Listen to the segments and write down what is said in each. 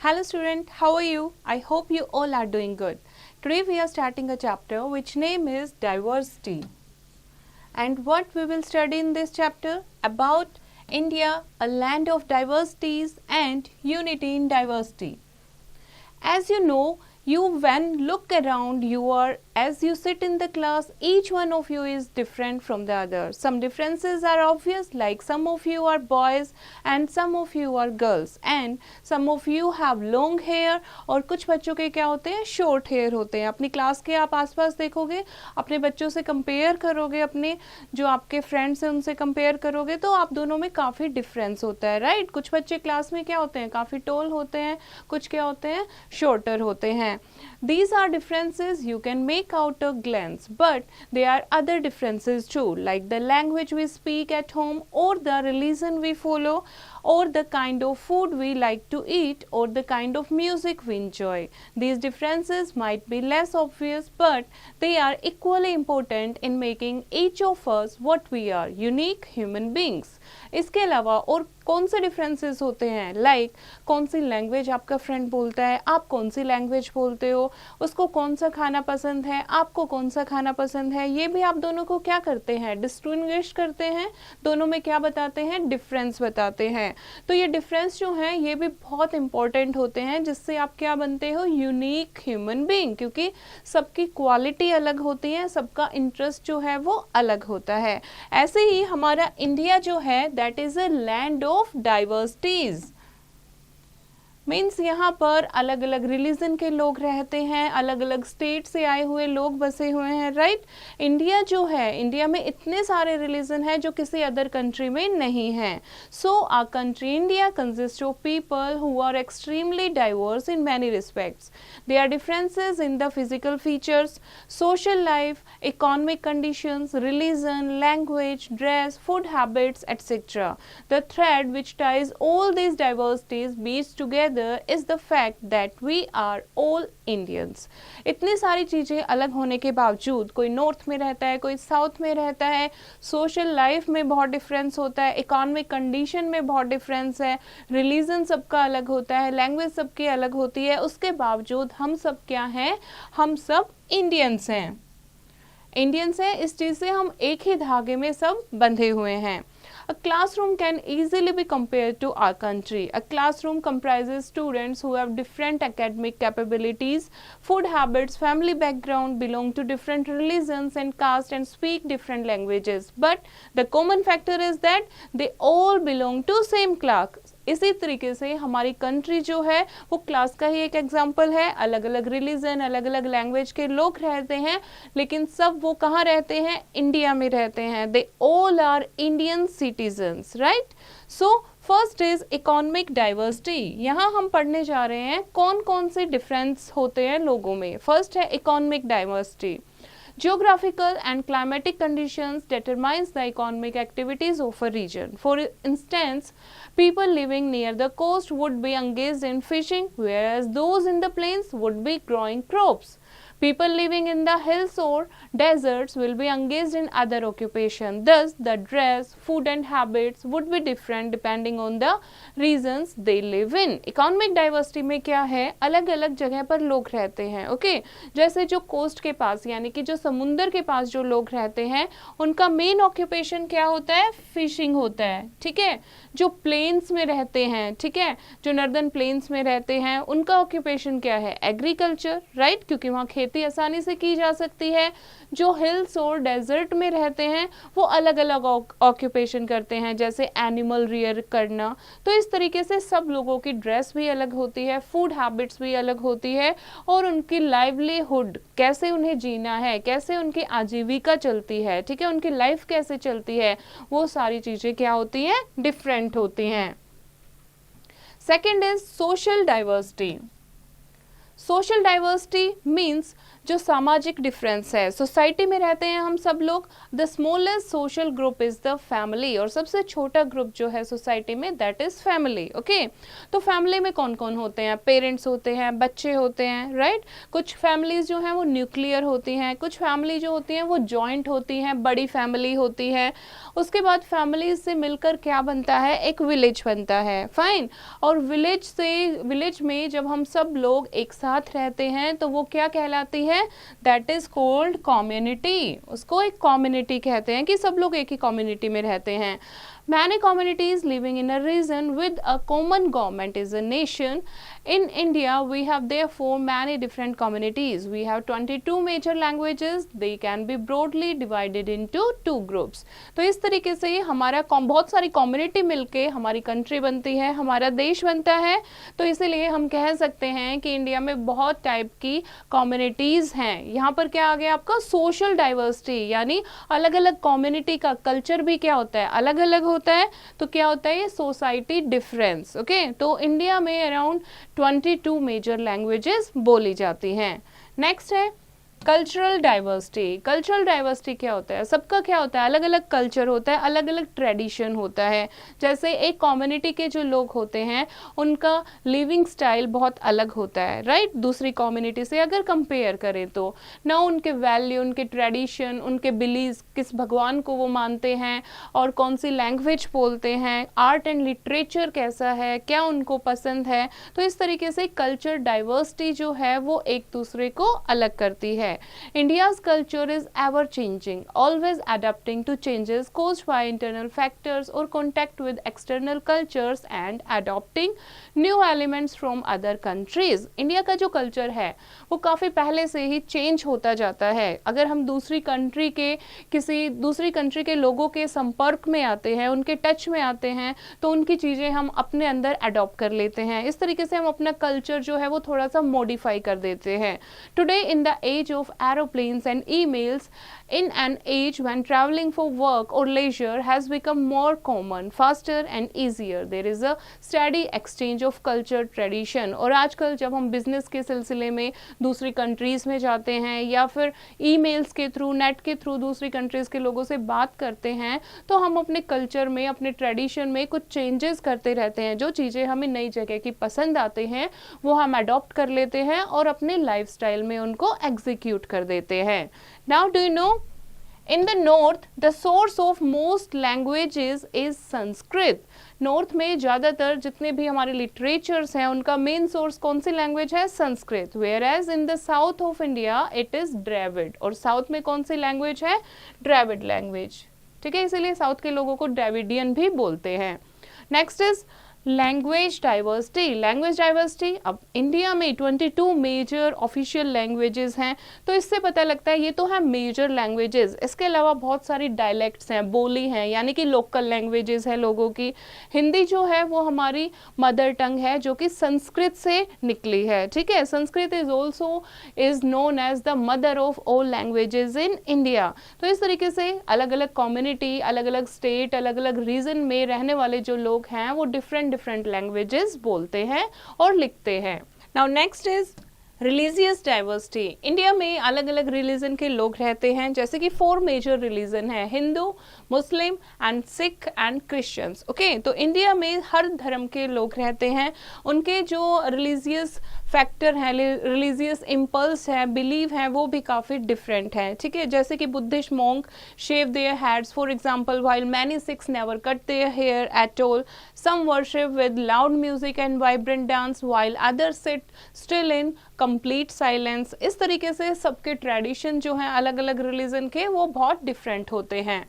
Hello student, how are you? I hope you all are doing good. Today we are starting a chapter which name is diversity. And what we will study in this chapter? About India, a land of diversities and unity in diversity. As you know, you when look around, you are as you sit in the class, each one of you is different from the other. Some differences are obvious, like some of you are boys and some of you are girls, and some of you have long hair और कुछ बच्चों के क्या होते हैं, short hair होते हैं. अपनी क्लास के आप आसपास देखोगे, अपने बच्चों से कंपेयर करोगे, अपने जो आपके फ्रेंड्स हैं उनसे कंपेयर करोगे, तो आप दोनों में काफ़ी डिफरेंस होता है, राइट? कुछ बच्चे क्लास में क्या होते हैं, काफ़ी टॉल होते हैं, कुछ क्या होते हैं, शॉर्टर होते हैं. These are differences you can make out a glance, but there are other differences too, like the language we speak at home, or the religion we follow, or the kind of food we like to eat, or the kind of music we enjoy. These differences might be less obvious, but they are equally important in making each of us what we are, unique human beings. इसके अलावा और कौन से differences होते हैं, like कौन सी language आपका फ्रेंड बोलता है, आप कौन सी लैंग्वेज बोलते हो, उसको कौन सा खाना पसंद है, आपको कौन सा खाना पसंद है, ये भी आप दोनों को क्या करते हैं, डिस्टिंग्विश करते हैं, दोनों में क्या बताते हैं, डिफरेंस बताते हैं. तो ये डिफरेंस जो है ये भी बहुत इंपॉर्टेंट होते हैं, जिससे आप क्या बनते हो, यूनिक ह्यूमन बीइंग, क्योंकि सबकी क्वालिटी अलग होती है, सबका इंटरेस्ट जो है वो अलग होता है. ऐसे ही हमारा इंडिया जो है that is a land of diversities. Means यहाँ पर अलग अलग रिलीजन के लोग रहते हैं, अलग अलग स्टेट से आए हुए लोग बसे हुए हैं, राइट? इंडिया जो है, इंडिया में इतने सारे रिलीजन हैं जो किसी अदर कंट्री में नहीं हैं. So our country India consist of people who are extremely diverse in many respects. There are differences in the physical features, social life, economic conditions, religion, language, dress, food habits, etc. The thread which ties all these diversities beads together is the fact that we are all Indians. इतनी सारी चीज़ें अलग होने के बावजूद कोई north में रहता है, कोई साउथ में रहता है, सोशल लाइफ में बहुत डिफरेंस होता है, इकोनॉमिक कंडीशन में बहुत डिफरेंस है, रिलीजन सबका अलग होता है, लैंग्वेज सबकी अलग होती है, उसके बावजूद हम सब क्या हैं, हम सब इंडियंस हैं. इंडियंस हैं, इस चीज़ से हम एक ही धागे में सब बंधे हुए हैं. A classroom can easily be compared to our country. A classroom comprises students who have different academic capabilities, food habits, family background, belong to different religions and caste and speak different languages. But the common factor is that they all belong to same class. इसी तरीके से हमारी country जो है वो class का ही एक example है. अलग अलग रिलीजन, अलग अलग लैंग्वेज के लोग रहते हैं, लेकिन सब वो कहाँ रहते हैं, इंडिया में रहते हैं. They all are Indian citizens, right? So first is economic diversity. यहाँ हम पढ़ने जा रहे हैं कौन कौन से डिफरेंस होते हैं लोगों में. फर्स्ट है economic diversity. Geographical and climatic conditions determines the economic activities of a region. For instance, people living near the coast would be engaged in fishing, whereas those in the plains would be growing crops. People living in the hills or deserts will be engaged in other occupation. Thus, the dress, food and habits would be different depending on the regions they live in. Economic diversity में क्या है, अलग अलग जगह पर लोग रहते हैं. ओके, जैसे जो कोस्ट के पास यानी कि जो समुंदर के पास जो लोग रहते हैं उनका मेन ऑक्यूपेशन क्या होता है, फिशिंग होता है. ठीक है, जो प्लेन्स में रहते हैं, ठीक है, जो नॉर्दर्न प्लेन्स में रहते हैं उनका ऑक्यूपेशन क्या है, एग्रीकल्चर, राइट? क्योंकि वहाँ खेती आसानी से की जा सकती है. जो हिल्स और डेजर्ट में रहते हैं वो अलग अलग ऑक्यूपेशन करते हैं, जैसे एनिमल रियर करना. तो इस तरीके से सब लोगों की ड्रेस भी अलग होती है, फूड हैबिट्स भी अलग होती है, और उनकी लाइवलीहुड, कैसे उन्हें जीना है, कैसे उनकी आजीविका चलती है, ठीक है, उनकी लाइफ कैसे चलती है, वो सारी चीज़ें क्या होती हैं, डिफरेंट होती हैं. Second is social diversity. Social diversity means जो सामाजिक डिफरेंस है, सोसाइटी में रहते हैं हम सब लोग, the smallest social group is the family, और सबसे छोटा ग्रुप जो है सोसाइटी में दैट इज फैमिली। ओके, तो फैमिली में कौन कौन होते हैं? पेरेंट्स होते हैं, बच्चे होते हैं, राइट। कुछ फैमिलीज जो हैं वो न्यूक्लियर होती हैं, कुछ फैमिली जो होती हैं वो जॉइंट होती हैं, बड़ी फैमिली होती है। उसके बाद फैमिलीज से मिलकर क्या बनता है? एक विलेज बनता है, फाइन। और विलेज में जब हम सब लोग एक साथ रहते हैं तो वो क्या कहलाती है? That is called community. उसको एक कम्युनिटी कहते हैं कि सब लोग एक ही कम्युनिटी में रहते हैं। Many communities living in a region with a common government is a nation. In India, we have therefore many different communities. We have 22 major languages. They can be broadly divided into two groups. तो इस तरीके से हमारा बहुत सारी community मिलके हमारी country बनती है, हमारा देश बनता है। तो इसीलिए हम कह सकते हैं कि इंडिया में बहुत टाइप की कम्युनिटीज़ हैं। यहाँ पर क्या आ गया आपका? सोशल डाइवर्सिटी, यानी अलग अलग कम्युनिटी का कल्चर भी क्या होता है? अलग अलग होता है। तो क्या होता है? ये सोसाइटी डिफरेंस। ओके, तो इंडिया में अराउंड 22 मेजर लैंग्वेजेस बोली जाती हैं। नेक्स्ट है कल्चरल डाइवर्सिटी। कल्चरल डाइवर्सिटी क्या होता है? सबका क्या होता है? अलग अलग कल्चर होता है, अलग अलग ट्रेडिशन होता है। जैसे एक कम्युनिटी के जो लोग होते हैं उनका लिविंग स्टाइल बहुत अलग होता है, राइट, दूसरी कम्युनिटी से अगर कंपेयर करें तो। ना उनके वैल्यू, उनके ट्रेडिशन, उनके बिलीव्स, किस भगवान को वो मानते हैं और कौन सी लैंग्वेज बोलते हैं, आर्ट एंड लिटरेचर कैसा है, क्या उनको पसंद है। तो इस तरीके से कल्चर डाइवर्सिटी जो है वो एक दूसरे को अलग करती है। India's culture is ever changing, always adapting to changes caused by internal factors or contact with external cultures and adopting new elements from other countries. India का जो कल्चर है वो काफ़ी पहले से ही चेंज होता जाता है। अगर हम किसी दूसरी कंट्री के लोगों के संपर्क में आते हैं, उनके टच में आते हैं, तो उनकी चीज़ें हम अपने अंदर अडॉप्ट कर लेते हैं। इस तरीके से हम अपना कल्चर जो है वो थोड़ा सा मॉडिफाई कर देते हैं। Today in the age of aeroplanes and emails, in an age when traveling for work or leisure has become more common, faster and easier, there is a steady exchange of culture tradition. और आजकल जब हम business के सिलसिले में दूसरी countries में जाते हैं या फिर ईमेल्स के थ्रू, नेट के थ्रू दूसरी कंट्रीज के लोगों से बात करते हैं, तो हम अपने कल्चर में, अपने ट्रेडिशन में कुछ चेंजेस करते रहते हैं। जो चीज़ें हमें नई जगह की पसंद आते हैं वो हम अडॉप्ट कर लेते हैं और अपने लाइफस्टाइल में उनको एग्जीक्यूट कर देते हैं। Now do you know, in the north the source of most languages is Sanskrit. North में ज़्यादातर जितने भी हमारे लिटरेचर्स हैं उनका मेन सोर्स कौन सी लैंग्वेज है? Sanskrit. Where as in the south of India it is Dravid. और साउथ में कौन सी लैंग्वेज है? ड्रेविड लैंग्वेज। ठीक है, इसीलिए साउथ के लोगों को ड्रेविडियन भी बोलते हैं। Next is language diversity. Language diversity, अब इंडिया में 22 मेजर ऑफिशियल लैंग्वेजेस हैं, तो इससे पता लगता है ये तो है मेजर लैंग्वेजेस। इसके अलावा बहुत सारी डायलेक्ट्स हैं, बोली हैं, यानी कि लोकल लैंग्वेजेस हैं लोगों की। हिंदी जो है वो हमारी मदर टंग है जो कि संस्कृत से निकली है। ठीक है, Sanskrit is known as the mother of all languages in India. तो इस तरीके से अलग अलग कम्युनिटी, अलग अलग स्टेट, अलग अलग रीजन में रहने वाले जो लोग हैं वो डिफरेंट लैंग्वेजेस बोलते हैं और लिखते हैं। Now next is religious diversity. India में अलग अलग रिलीजन के लोग रहते हैं, जैसे कि 4 मेजर रिलीजन है, Hindu, Muslim and Sikh and Christians. Okay, तो इंडिया में हर धर्म के लोग रहते हैं। उनके जो रिलीजियस फैक्टर है, रिलीजियस इम्पल्स है, बिलीव है, वो भी काफ़ी डिफरेंट है। ठीक है, जैसे कि Buddhist monk shave their heads for example, while many Sikhs never cut their hair at all. Some worship with loud music and vibrant dance while others sit still in complete silence. इस तरीके से सबके tradition जो हैं अलग अलग religion के वो बहुत डिफरेंट होते हैं।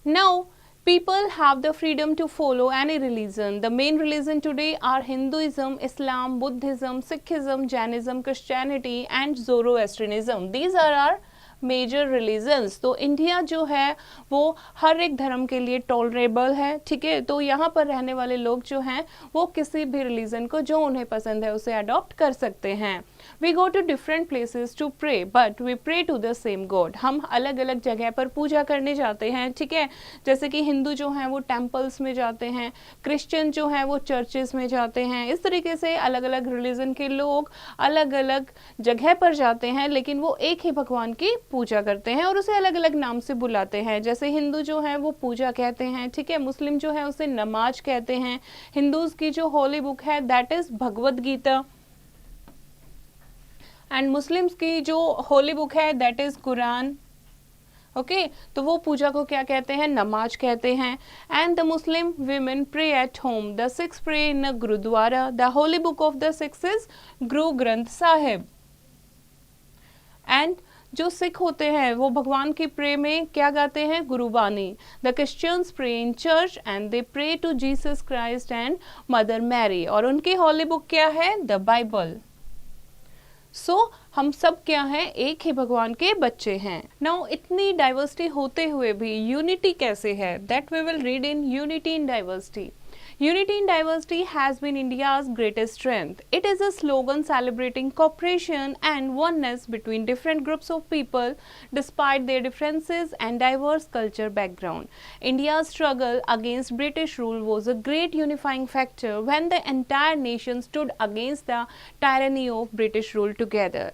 Now people have the freedom to follow any religion. The main religion today are Hinduism, Islam, Buddhism, Sikhism, Jainism, Christianity and Zoroastrianism. These are our major religions. तो इंडिया जो है वो हर एक धर्म के लिए टॉलरेबल है। ठीक है, तो यहाँ पर रहने वाले लोग जो हैं वो किसी भी रिलीजन को जो उन्हें पसंद है उसे अडॉप्ट कर सकते हैं। We go to different places to pray, but we pray to the same God. हम अलग अलग जगह पर पूजा करने जाते हैं, ठीक है। जैसे कि हिंदू जो हैं वो टेम्पल्स में जाते हैं, क्रिश्चियन जो हैं वो चर्चेस में जाते हैं। इस तरीके से अलग अलग रिलीजन के लोग अलग अलग जगह पर जाते हैं, लेकिन वो एक ही भगवान की पूजा करते हैं और उसे अलग अलग नाम से बुलाते हैं। जैसे हिंदू जो है वो पूजा कहते हैं, ठीक है। मुस्लिम जो है उसे नमाज कहते हैं। हिंदूज की जो होली बुक है that is Bhagavad Gita, and Muslims की जो होली बुक है दैट इज कुरान। ओके तो वो पूजा को क्या कहते हैं, नमाज कहते हैं। And the Muslim women pray at home, the Sikhs pray in a gurdwara, the holy book of the Sikhs is Guru Granth Sahib. And जो सिख होते हैं वो भगवान की प्रे में क्या गाते हैं, Gurbani. The Christians pray in church and they pray to Jesus Christ and mother Mary, और उनकी होली बुक क्या है, द बाइबल। सो हम सब क्या हैं, एक ही भगवान के बच्चे हैं। नाउ इतनी डाइवर्सिटी होते हुए भी यूनिटी कैसे है, that we will read in unity in diversity. Unity in diversity has been India's greatest strength. It is a slogan celebrating cooperation and oneness between different groups of people despite their differences and diverse culture background. India's struggle against British rule was a great unifying factor when the entire nation stood against the tyranny of British rule together.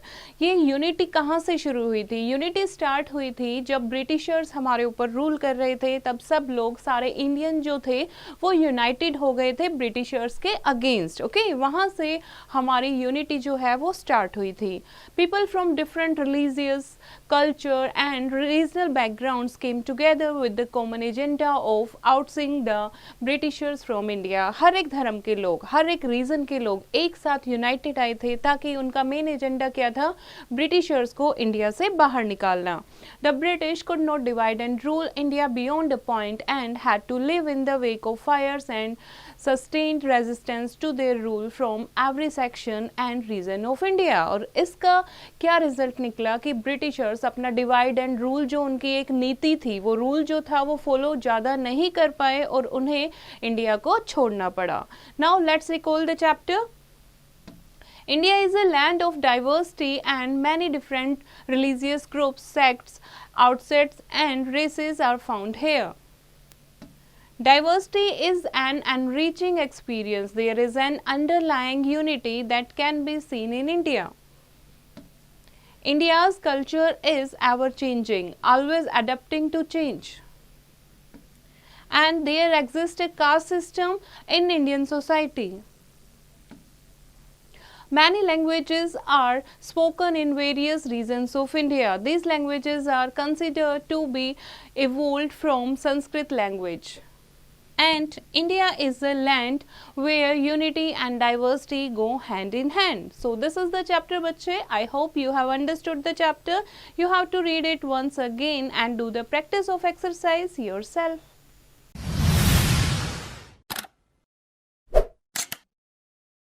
ये unity कहाँ से शुरू हुई थी? Unity start हुई थी जब Britishers हमारे ऊपर रूल कर रहे थे, तब सब लोग सारे इंडियन जो थे वो यूनाइटेड हो गए थे ब्रिटिशर्स के अगेंस्ट। ओके वहां से हमारी यूनिटी जो है वो स्टार्ट हुई थी। People from different religious culture and regional backgrounds came together with the common agenda of ousting the Britishers from India. हर एक धर्म के लोग, हर एक रीजन के लोग एक साथ यूनाइटेड आए थे ताकि उनका मेन एजेंडा क्या था, ब्रिटिशर्स को इंडिया से बाहर निकालना। The British could not divide and rule India beyond a point and had to live in the wake of fires and sustained resistance to their rule from every section and region of India। और इसका क्या result निकला कि Britishers अपना divide and rule जो उनकी एक नीति थी, वो रूल जो था वो फॉलो ज़्यादा नहीं कर पाए और उन्हें इंडिया को छोड़ना पड़ा। Now let's recall the chapter. India is a land of diversity and many different religious groups, sects, outsets and races are found here. Diversity is an enriching experience. There is an underlying unity that can be seen in India. India's culture is ever changing, always adapting to change. And there exists a caste system in Indian society. Many languages are spoken in various regions of India. These languages are considered to be evolved from Sanskrit language. And India is a land where unity and diversity go hand in hand. So this is the chapter बच्चे. I hope you have understood the chapter. You have to read it once again and do the practice of exercise yourself.